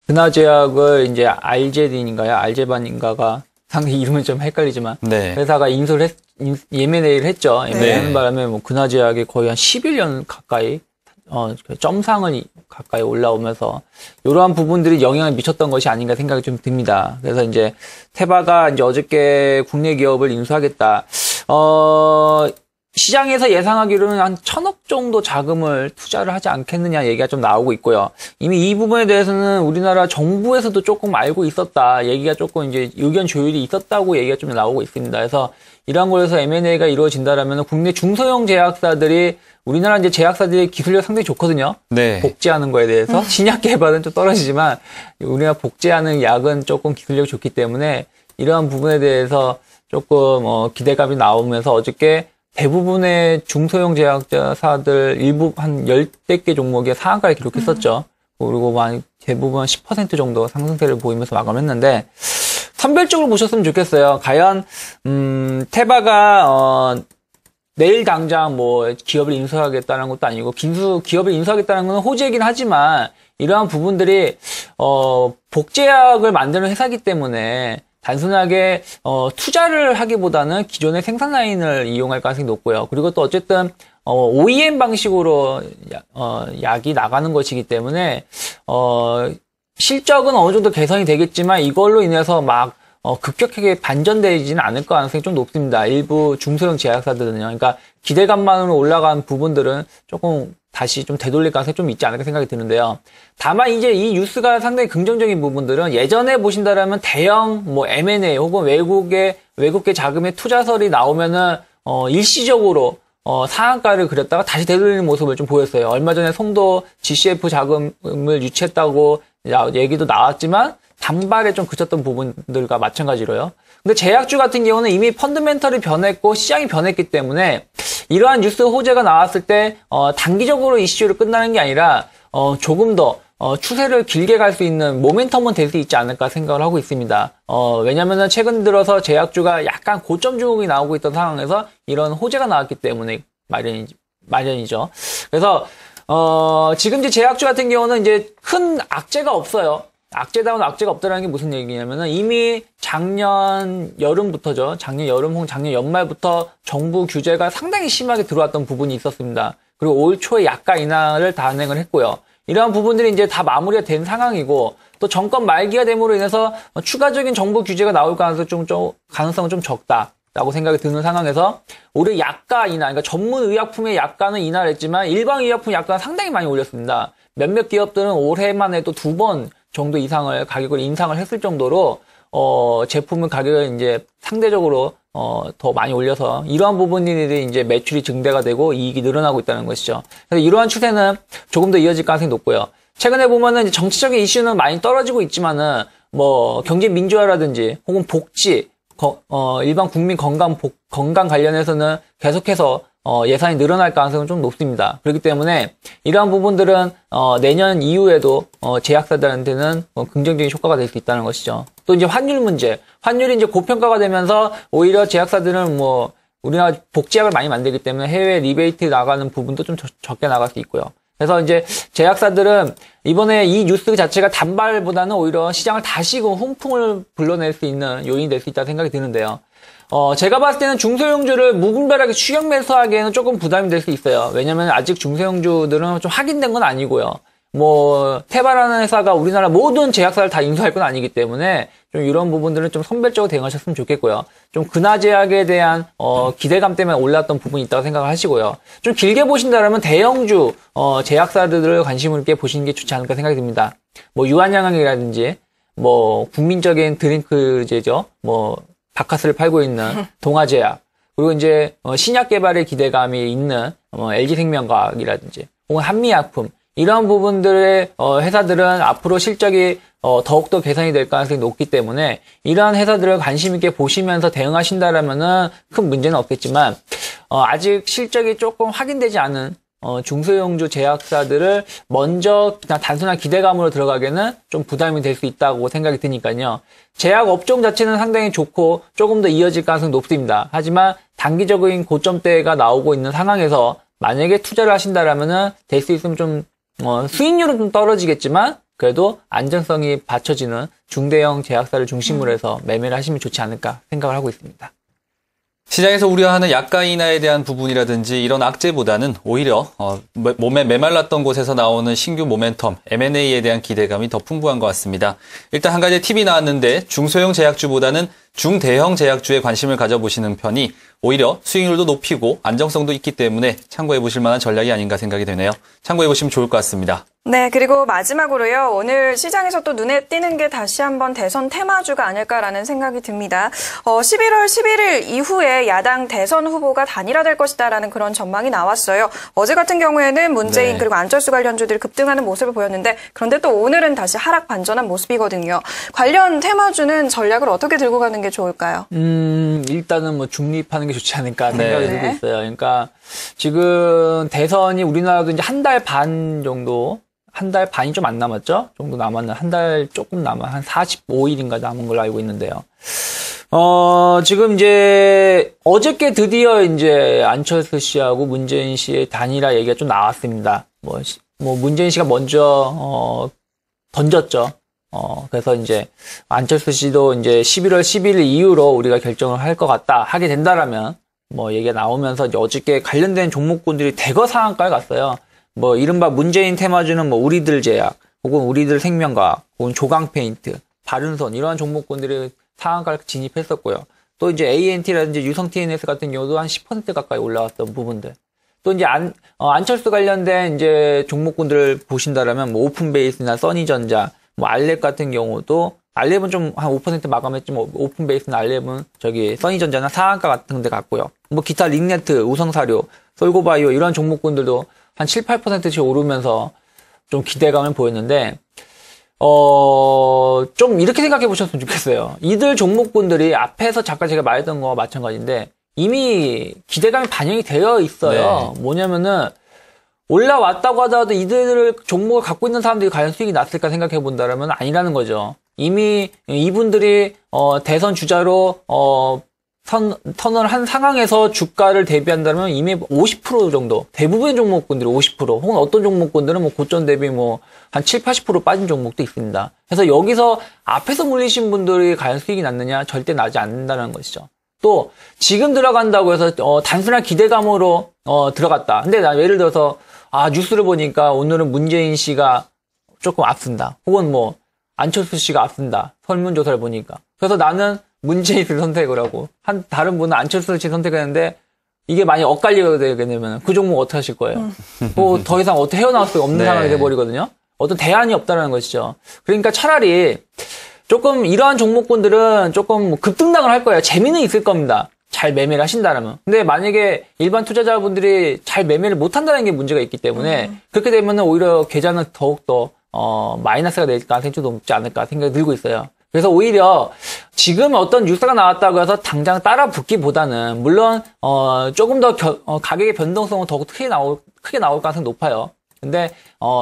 근하제약을 이제 알제딘인가요? 알제반인가가 상당히 이름은 좀 헷갈리지만 네. 회사가 M&A를 했죠. M&A 네. 하는 바람에 뭐 근하제약이 거의 한 11년 가까이 점상을 가까이 올라오면서 이러한 부분들이 영향을 미쳤던 것이 아닌가 생각이 좀 듭니다. 그래서 이제 테바가 이제 어저께 국내 기업을 인수하겠다. 시장에서 예상하기로는 한 1,000억 정도 자금을 투자를 하지 않겠느냐 얘기가 좀 나오고 있고요. 이미 이 부분에 대해서는 우리나라 정부에서도 조금 알고 있었다. 얘기가 조금 이제 의견 조율이 있었다고 얘기가 좀 나오고 있습니다. 그래서 이러한 곳에서 M&A가 이루어진다라면 국내 중소형 제약사들이 우리나라 이제 제약사들의 기술력 상당히 좋거든요. 네. 복제하는 거에 대해서 신약 개발은 좀 떨어지지만 우리가 복제하는 약은 조금 기술력이 좋기 때문에 이러한 부분에 대해서 조금 기대감이 나오면서 어저께 대부분의 중소형 제약사들 일부 한 10대 개 종목에 상한가를 기록했었죠. 그리고 대부분 10% 정도 상승세를 보이면서 마감했는데 선별적으로 보셨으면 좋겠어요. 과연 테바가 내일 당장 뭐 기업을 인수하겠다는 것도 아니고 기업을 인수하겠다는 건 호재이긴 하지만 이러한 부분들이 복제약을 만드는 회사이기 때문에 단순하게 투자를 하기보다는 기존의 생산 라인을 이용할 가능성이 높고요. 그리고 또 어쨌든 OEM 방식으로 약이 나가는 것이기 때문에 실적은 어느 정도 개선이 되겠지만 이걸로 인해서 막 급격하게 반전되지는 않을 가능성이 좀 높습니다. 일부 중소형 제약사들은요. 그러니까 기대감만으로 올라간 부분들은 조금 다시 좀 되돌릴 가능성이 좀 있지 않을까 생각이 드는데요. 다만 이제 이 뉴스가 상당히 긍정적인 부분들은 예전에 보신다라면 대형 뭐 M&A 혹은 외국계 자금의 투자설이 나오면은 일시적으로 상한가를 그렸다가 다시 되돌리는 모습을 좀 보였어요. 얼마 전에 송도 GCF 자금을 유치했다고 얘기도 나왔지만 단발에 좀 그쳤던 부분들과 마찬가지로요. 근데 제약주 같은 경우는 이미 펀더멘털이 변했고 시장이 변했기 때문에 이러한 뉴스 호재가 나왔을 때 단기적으로 이슈를 끝나는 게 아니라 조금 더 추세를 길게 갈 수 있는 모멘텀은 될 수 있지 않을까 생각을 하고 있습니다. 왜냐면은 최근 들어서 제약주가 약간 고점 주목이 나오고 있던 상황에서 이런 호재가 나왔기 때문에 마련이죠. 그래서 지금 이제 제약주 같은 경우는 이제 큰 악재가 없어요. 악재다운 악재가 없다라는 게 무슨 얘기냐면은 이미 작년 여름부터죠. 작년 여름 혹은 작년 연말부터 정부 규제가 상당히 심하게 들어왔던 부분이 있었습니다. 그리고 올 초에 약가 인하를 단행을 했고요. 이러한 부분들이 이제 다 마무리가 된 상황이고 또 정권 말기가 됨으로 인해서 추가적인 정부 규제가 나올 가능성은 좀 적다라고 생각이 드는 상황에서 올해 약가 인하, 그러니까 전문 의약품의 약가는 인하를 했지만 일반 의약품 약가는 상당히 많이 올렸습니다. 몇몇 기업들은 올해만 해도 2번 정도 이상을 가격을 인상을 했을 정도로 제품의 가격을 이제 상대적으로 더 많이 올려서 이러한 부분들이 이제 매출이 증대가 되고 이익이 늘어나고 있다는 것이죠. 그래서 이러한 추세는 조금 더 이어질 가능성이 높고요. 최근에 보면은 이제 정치적인 이슈는 많이 떨어지고 있지만은 뭐 경제 민주화라든지 혹은 복지, 일반 국민 건강 관련해서는 계속해서 예산이 늘어날 가능성은 좀 높습니다. 그렇기 때문에 이러한 부분들은 내년 이후에도 제약사들한테는 긍정적인 효과가 될 수 있다는 것이죠. 또 이제 환율 문제, 환율이 이제 고평가가 되면서 오히려 제약사들은 뭐 우리나라 복제약을 많이 만들기 때문에 해외 리베이트 나가는 부분도 좀 적게 나갈 수 있고요. 그래서 이제 제약사들은 이번에 이 뉴스 자체가 단발보다는 오히려 시장을 다시금 훈풍을 불러낼 수 있는 요인이 될 수 있다는 생각이 드는데요. 제가 봤을 때는 중소형주를 무분별하게 추격 매수하기에는 조금 부담이 될 수 있어요. 왜냐면 아직 중소형주들은 좀 확인된 건 아니고요. 뭐 테바라는 회사가 우리나라 모든 제약사를 다 인수할 건 아니기 때문에 좀 이런 부분들은 좀 선별적으로 대응하셨으면 좋겠고요. 좀 근하제약에 대한 기대감 때문에 올랐던 부분이 있다고 생각을 하시고요. 좀 길게 보신다면 대형주 제약사들을 관심을 있게 보시는 게 좋지 않을까 생각이 듭니다. 뭐 유한양항이라든지 뭐 국민적인 드링크제죠. 뭐 바카스를 팔고 있는 동아제약, 그리고 이제 신약 개발에 기대감이 있는 LG생명과학이라든지 혹은 한미약품, 이러한 부분들의 회사들은 앞으로 실적이 더욱더 개선이 될 가능성이 높기 때문에 이러한 회사들을 관심 있게 보시면서 대응하신다라면은 큰 문제는 없겠지만 아직 실적이 조금 확인되지 않은 중소형주 제약사들을 먼저 그냥 단순한 기대감으로 들어가기에는 좀 부담이 될 수 있다고 생각이 드니까요. 제약 업종 자체는 상당히 좋고 조금 더 이어질 가능성이 높습니다. 하지만 단기적인 고점대가 나오고 있는 상황에서 만약에 투자를 하신다라면은 될 수 있으면 좀 수익률은 좀 떨어지겠지만 그래도 안전성이 받쳐지는 중대형 제약사를 중심으로 해서 매매를 하시면 좋지 않을까 생각을 하고 있습니다. 시장에서 우려하는 약가 인하에 대한 부분이라든지 이런 악재보다는 오히려 몸에 메말랐던 곳에서 나오는 신규 모멘텀, M&A에 대한 기대감이 더 풍부한 것 같습니다. 일단 한 가지 팁이 나왔는데 중소형 제약주보다는 중대형 제약주에 관심을 가져보시는 편이 오히려 수익률도 높이고 안정성도 있기 때문에 참고해보실 만한 전략이 아닌가 생각이 되네요. 참고해보시면 좋을 것 같습니다. 네, 그리고 마지막으로요. 오늘 시장에서 또 눈에 띄는 게 다시 한번 대선 테마주가 아닐까라는 생각이 듭니다. 11월 11일 이후에 야당 대선 후보가 단일화될 것이다라는 그런 전망이 나왔어요. 어제 같은 경우에는 문재인 네. 그리고 안철수 관련주들이 급등하는 모습을 보였는데 그런데 또 오늘은 다시 하락 반전한 모습이거든요. 관련 테마주는 전략을 어떻게 들고 가는 게 좋을까요? 일단은 뭐 중립하는 게 좋지 않을까 생각이 네. 들고 있어요. 그러니까 지금 대선이 우리나라도 이제 한 달 반 정도, 한 달 반이 좀 안 남았죠? 정도 남았는, 한 달 조금 남아, 한 45일인가 남은 걸로 알고 있는데요. 지금 이제, 어저께 드디어 이제 안철수 씨하고 문재인 씨의 단일화 얘기가 좀 나왔습니다. 문재인 씨가 먼저, 던졌죠. 그래서 이제 안철수 씨도 이제 11월 10일 이후로 우리가 결정을 할 것 같다, 하게 된다라면, 얘기가 나오면서 이제 어저께 관련된 종목군들이 대거 상한가에 갔어요. 이른바 문재인 테마주는 우리들 제약, 혹은 우리들 생명과학, 혹은 조강페인트, 바른손, 이러한 종목군들이 상한가를 진입했었고요. 또 이제 ANT라든지 유성 TNS 같은 경우도 한 10% 가까이 올라왔던 부분들. 또 이제 안철수 관련된 이제 종목군들을 보신다라면 오픈베이스나 써니전자, 알렙 같은 경우도 알렙은 좀 한 5% 마감했지만 오픈베이스나 알렙은 써니전자나 상한가 같은 데 갔고요. 기타 링네트, 우성사료, 솔고바이오 이런 종목군들도 한 7, 8%씩 오르면서 좀 기대감을 보였는데, 좀 이렇게 생각해 보셨으면 좋겠어요. 이들 종목군들이 앞에서 잠깐 제가 말했던 거와 마찬가지인데, 이미 기대감이 반영이 되어 있어요. 네. 뭐냐면은, 올라왔다고 하더라도 이들 종목을 갖고 있는 사람들이 과연 수익이 났을까 생각해 본다면 아니라는 거죠. 이미 이분들이, 대선 주자로, 선언을 한 상황에서 주가를 대비한다면 이미 50% 정도, 대부분의 종목군들이 50%, 혹은 어떤 종목군들은 고점 대비 한 7, 80% 빠진 종목도 있습니다. 그래서 여기서 앞에서 물리신 분들이 과연 수익이 났느냐? 절대 나지 않는다는 것이죠. 또, 지금 들어간다고 해서, 단순한 기대감으로, 들어갔다. 근데 나 예를 들어서, 뉴스를 보니까 오늘은 문재인 씨가 조금 앞선다. 혹은 안철수 씨가 앞선다. 설문조사를 보니까. 그래서 나는 문재인을 선택을 하고, 다른 분은 안철수 씨 선택했는데, 이게 만약 엇갈리게 되면 그 종목 어떻게 하실 거예요? 더 이상 어떻게 헤어나올 수가 없는 네. 상황이 돼버리거든요? 어떤 대안이 없다는 것이죠. 그러니까 차라리 조금 이러한 종목군들은 조금 급등락을 할 거예요. 재미는 있을 겁니다. 잘 매매를 하신다면. 근데 만약에 일반 투자자분들이 잘 매매를 못 한다는 게 문제가 있기 때문에 그렇게 되면 오히려 계좌는 더욱더 마이너스가 될 가능성이 좀 높지 않을까 생각이 들고 있어요. 그래서 오히려 지금 어떤 뉴스가 나왔다고 해서 당장 따라 붙기보다는 물론 조금 더 가격의 변동성은 더욱 크게 나올 가능성이 높아요. 근데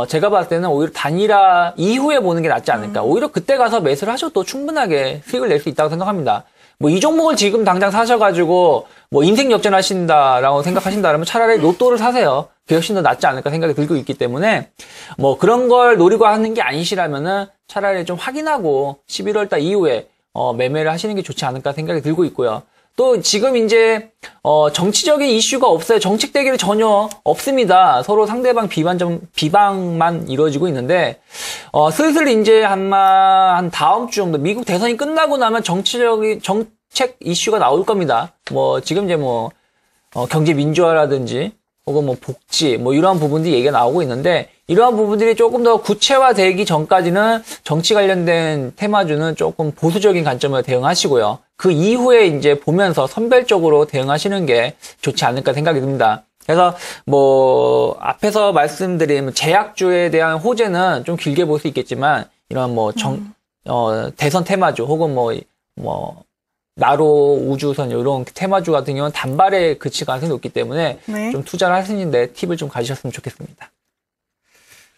제가 봤을 때는 오히려 단일화 이후에 보는 게 낫지 않을까. 오히려 그때 가서 매수를 하셔도 충분하게 수익을 낼 수 있다고 생각합니다. 이 종목을 지금 당장 사셔가지고 인생 역전하신다라고 생각하신다면 차라리 로또를 사세요. 그게 훨씬 더 낫지 않을까 생각이 들고 있기 때문에 그런 걸 노리고 하는 게 아니시라면은 차라리 좀 확인하고 11월 달 이후에 매매를 하시는 게 좋지 않을까 생각이 들고 있고요. 또 지금 이제 정치적인 이슈가 없어요. 정책 대결이 전혀 없습니다. 서로 상대방 비방만 이루어지고 있는데 슬슬 이제 한 다음 주 정도 미국 대선이 끝나고 나면 정책 이슈가 나올 겁니다. 지금 이제 경제 민주화라든지 혹은 복지 이러한 부분들이 얘기가 나오고 있는데 이러한 부분들이 조금 더 구체화되기 전까지는 정치 관련된 테마주는 조금 보수적인 관점으로 대응하시고요. 그 이후에 이제 보면서 선별적으로 대응하시는 게 좋지 않을까 생각이 듭니다. 그래서 앞에서 말씀드린 제약주에 대한 호재는 좀 길게 볼 수 있겠지만 이런 대선 테마주 혹은 나로 우주선 이런 테마주 같은 경우는 단발에 그칠 가능성이 높기 때문에 네. 좀 투자를 하시는데 팁을 좀 가지셨으면 좋겠습니다.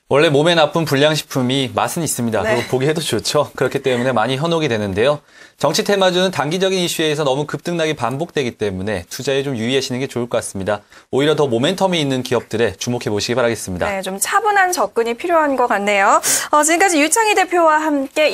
원래 몸에 나쁜 불량식품이 맛은 있습니다. 네. 그리고 보기에도 좋죠. 그렇기 때문에 많이 현혹이 되는데요. 정치 테마주는 단기적인 이슈에서 너무 급등락이 반복되기 때문에 투자에 좀 유의하시는 게 좋을 것 같습니다. 오히려 더 모멘텀이 있는 기업들에 주목해 보시기 바라겠습니다. 네, 좀 차분한 접근이 필요한 것 같네요. 지금까지 유창희 대표와 함께